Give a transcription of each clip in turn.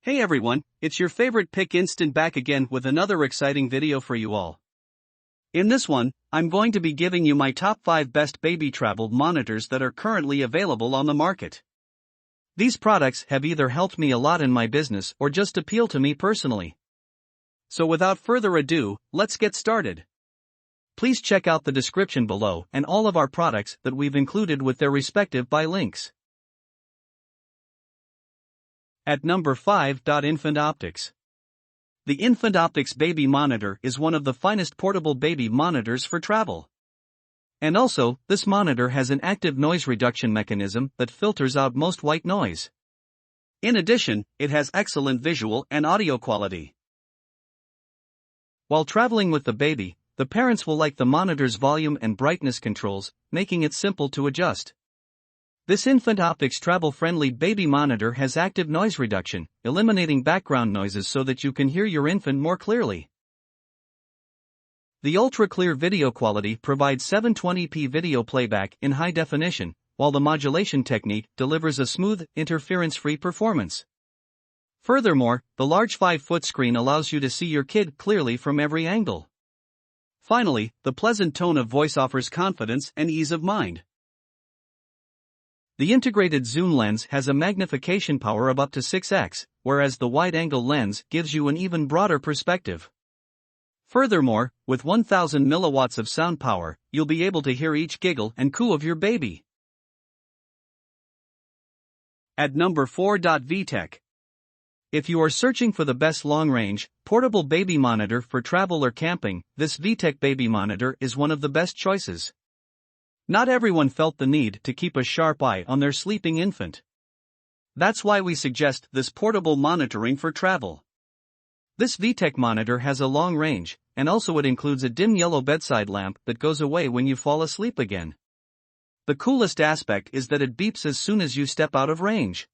Hey everyone, it's your favorite Pick Instant back again with another exciting video for you all. In this one, I'm going to be giving you my top 5 best baby travel monitors that are currently available on the market. These products have either helped me a lot in my business or just appeal to me personally. So without further ado, let's get started. Please check out the description below and all of our products that we've included with their respective buy links. At number 5. Infant Optics. The Infant Optics Baby Monitor is one of the finest portable baby monitors for travel. And also, this monitor has an active noise reduction mechanism that filters out most white noise. In addition, it has excellent visual and audio quality. While traveling with the baby, the parents will like the monitor's volume and brightness controls, making it simple to adjust. This Infant Optics travel-friendly baby monitor has active noise reduction, eliminating background noises so that you can hear your infant more clearly. The Ultraclear video quality provides 720p video playback in high definition, while the modulation technique delivers a smooth, interference-free performance. Furthermore, the large 5-foot screen allows you to see your kid clearly from every angle. Finally, the pleasant tone of voice offers confidence and ease of mind. The integrated zoom lens has a magnification power of up to 6x, whereas the wide-angle lens gives you an even broader perspective. Furthermore, with 1000 milliwatts of sound power, you'll be able to hear each giggle and coo of your baby. At number 4. VTech. If you are searching for the best long-range, portable baby monitor for travel or camping, this VTech baby monitor is one of the best choices. Not everyone felt the need to keep a sharp eye on their sleeping infant. That's why we suggest this portable monitoring for travel. This VTech monitor has a long range, and also it includes a dim yellow bedside lamp that goes away when you fall asleep again. The coolest aspect is that it beeps as soon as you step out of range.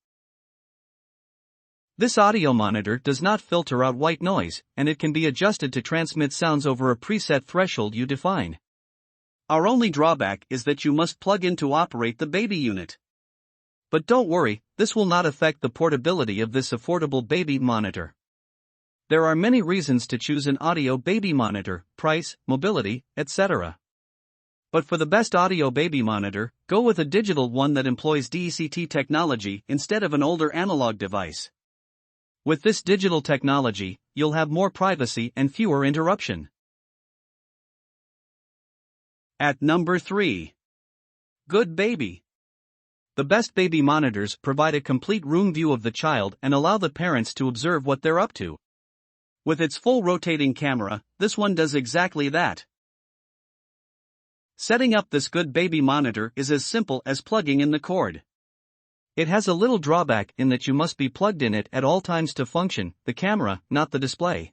This audio monitor does not filter out white noise, and it can be adjusted to transmit sounds over a preset threshold you define. Our only drawback is that you must plug in to operate the baby unit. But don't worry, this will not affect the portability of this affordable baby monitor. There are many reasons to choose an audio baby monitor: price, mobility, etc. But for the best audio baby monitor, go with a digital one that employs DECT technology instead of an older analog device. With this digital technology, you'll have more privacy and fewer interruptions. At number 3. Good Baby. The best baby monitors provide a complete room view of the child and allow the parents to observe what they're up to. With its full rotating camera, this one does exactly that. Setting up this Good Baby monitor is as simple as plugging in the cord. It has a little drawback in that you must be plugged in it at all times to function, the camera, not the display.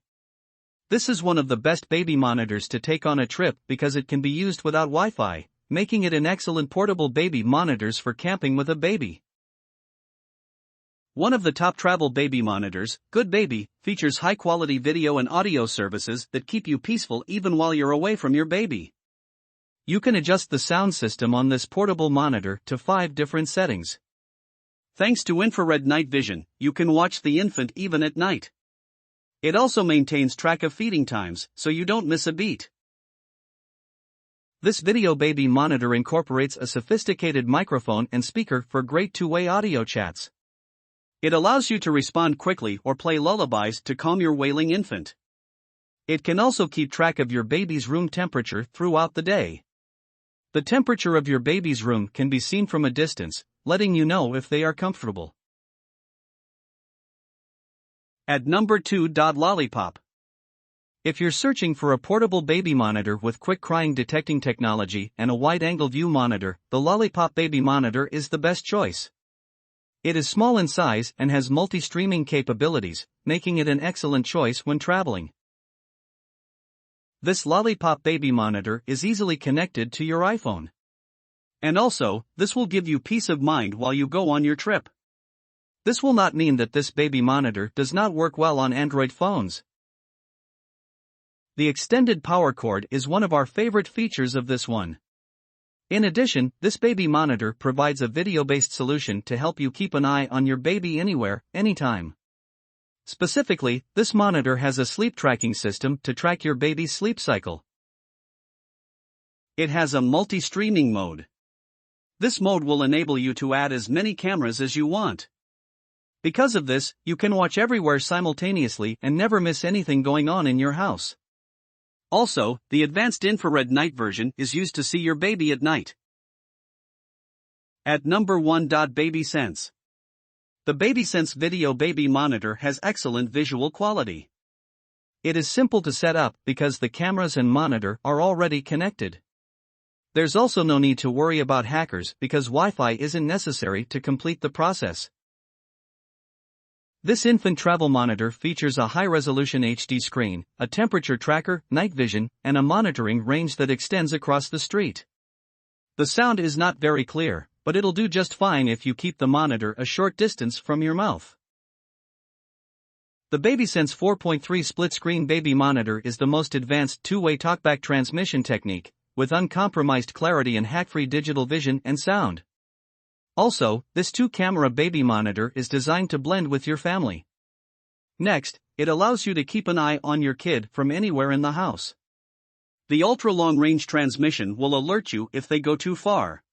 This is one of the best baby monitors to take on a trip because it can be used without Wi-Fi, making it an excellent portable baby monitors for camping with a baby. One of the top travel baby monitors, Good Baby, features high-quality video and audio services that keep you peaceful even while you're away from your baby. You can adjust the sound system on this portable monitor to 5 different settings. Thanks to infrared night vision, you can watch the infant even at night. It also maintains track of feeding times, so you don't miss a beat. This video baby monitor incorporates a sophisticated microphone and speaker for great two-way audio chats. It allows you to respond quickly or play lullabies to calm your wailing infant. It can also keep track of your baby's room temperature throughout the day. The temperature of your baby's room can be seen from a distance, letting you know if they are comfortable. At number 2. Lollipop. If you're searching for a portable baby monitor with quick crying detecting technology and a wide-angle view monitor, the Lollipop baby monitor is the best choice. It is small in size and has multi-streaming capabilities, making it an excellent choice when traveling. This Lollipop baby monitor is easily connected to your iPhone. And also, this will give you peace of mind while you go on your trip. This will not mean that this baby monitor does not work well on Android phones. The extended power cord is one of our favorite features of this one. In addition, this baby monitor provides a video-based solution to help you keep an eye on your baby anywhere, anytime. Specifically, this monitor has a sleep tracking system to track your baby's sleep cycle. It has a multi-streaming mode. This mode will enable you to add as many cameras as you want. Because of this, you can watch everywhere simultaneously and never miss anything going on in your house. Also, the advanced infrared night version is used to see your baby at night. At number 1. BabySense. The BabySense Video Baby Monitor has excellent visual quality. It is simple to set up because the cameras and monitor are already connected. There's also no need to worry about hackers because Wi-Fi isn't necessary to complete the process. This infant travel monitor features a high-resolution HD screen, a temperature tracker, night vision, and a monitoring range that extends across the street. The sound is not very clear, but it'll do just fine if you keep the monitor a short distance from your mouth. The BabySense 4.3 split-screen baby monitor is the most advanced two-way talkback transmission technique, with uncompromised clarity and hack-free digital vision and sound. Also, this two-camera baby monitor is designed to blend with your family. Next, it allows you to keep an eye on your kid from anywhere in the house. The ultra-long-range transmission will alert you if they go too far.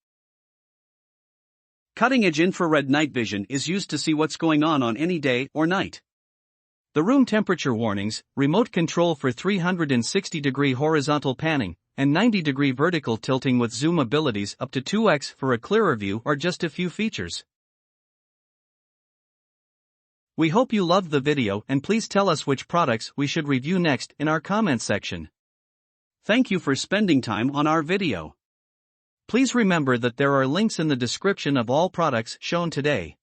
Cutting-edge infrared night vision is used to see what's going on any day or night. The room temperature warnings, remote control for 360-degree horizontal panning, and 90-degree vertical tilting with zoom abilities up to 2x for a clearer view are just a few features. We hope you loved the video and please tell us which products we should review next in our comments section. Thank you for spending time on our video. Please remember that there are links in the description of all products shown today.